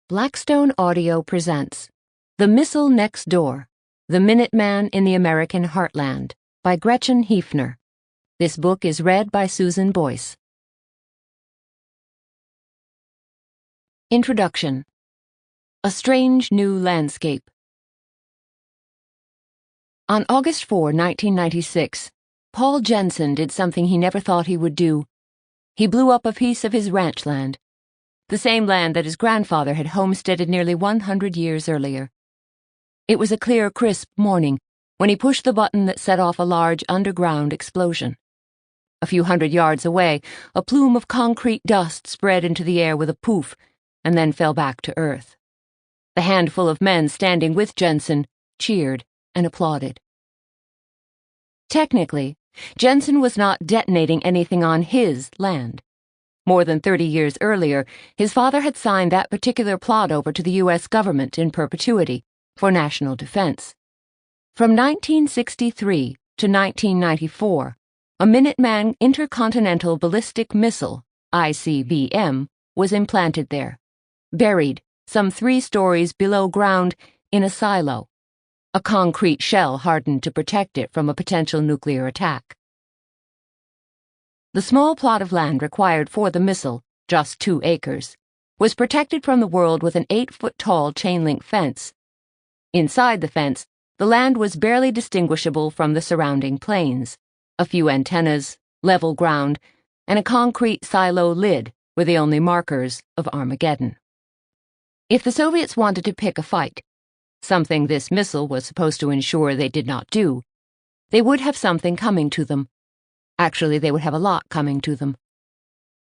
Blackstone Audio presents The Missile Next Door, The Minuteman in the American Heartland by Gretchen Heefner. This book is read by Susan Boyce. Introduction. A Strange New Landscape. On August 4, 1996, Paul Jensen did something he never thought he would do. He blew up a piece of his ranch land, the same land that his grandfather had homesteaded nearly 100 years earlier. It was a clear, crisp morning when he pushed the button that set off a large underground explosion. A few hundred yards away, a plume of concrete dust spread into the air with a poof and then fell back to earth. The handful of men standing with Jensen cheered and applauded. Technically, Jensen was not detonating anything on his land. More than 30 years earlier, his father had signed that particular plot over to the U.S. government in perpetuity for national defense. From 1963 to 1994, a Minuteman intercontinental ballistic missile, ICBM, was implanted there, buried some 3 stories below ground in a silo, a concrete shell hardened to protect it from a potential nuclear attack. The small plot of land required for the missile, just 2 acres, was protected from the world with an 8-foot-tall chain-link fence. Inside the fence, the land was barely distinguishable from the surrounding plains. A few antennas, level ground, and a concrete silo lid were the only markers of Armageddon. If the Soviets wanted to pick a fight, something this missile was supposed to ensure they did not do, they would have something coming to them. Actually, they would have a lot coming to them.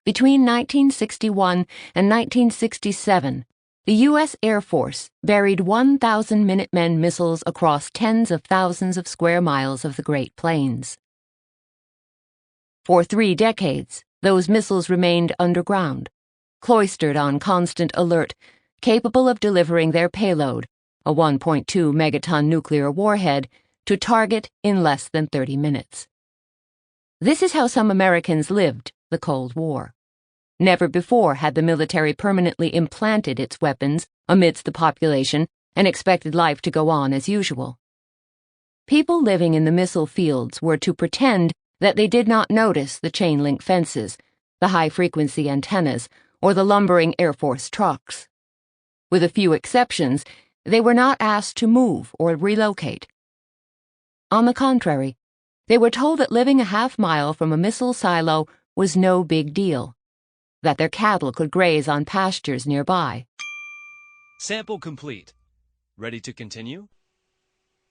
Between 1961 and 1967, the U.S. Air Force buried 1,000 Minutemen missiles across tens of thousands of square miles of the Great Plains. For 3 decades, those missiles remained underground, cloistered on constant alert, capable of delivering their payload, a 1.2 megaton nuclear warhead, to target in less than 30 minutes. This is how some Americans lived the Cold War. Never before had the military permanently implanted its weapons amidst the population and expected life to go on as usual. People living in the missile fields were to pretend that they did not notice the chain-link fences, the high-frequency antennas, or the lumbering Air Force trucks. With a few exceptions, they were not asked to move or relocate. On the contrary, they were told that living a half-mile from a missile silo was no big deal, that their cattle could graze on pastures nearby. Sample complete. Ready to continue?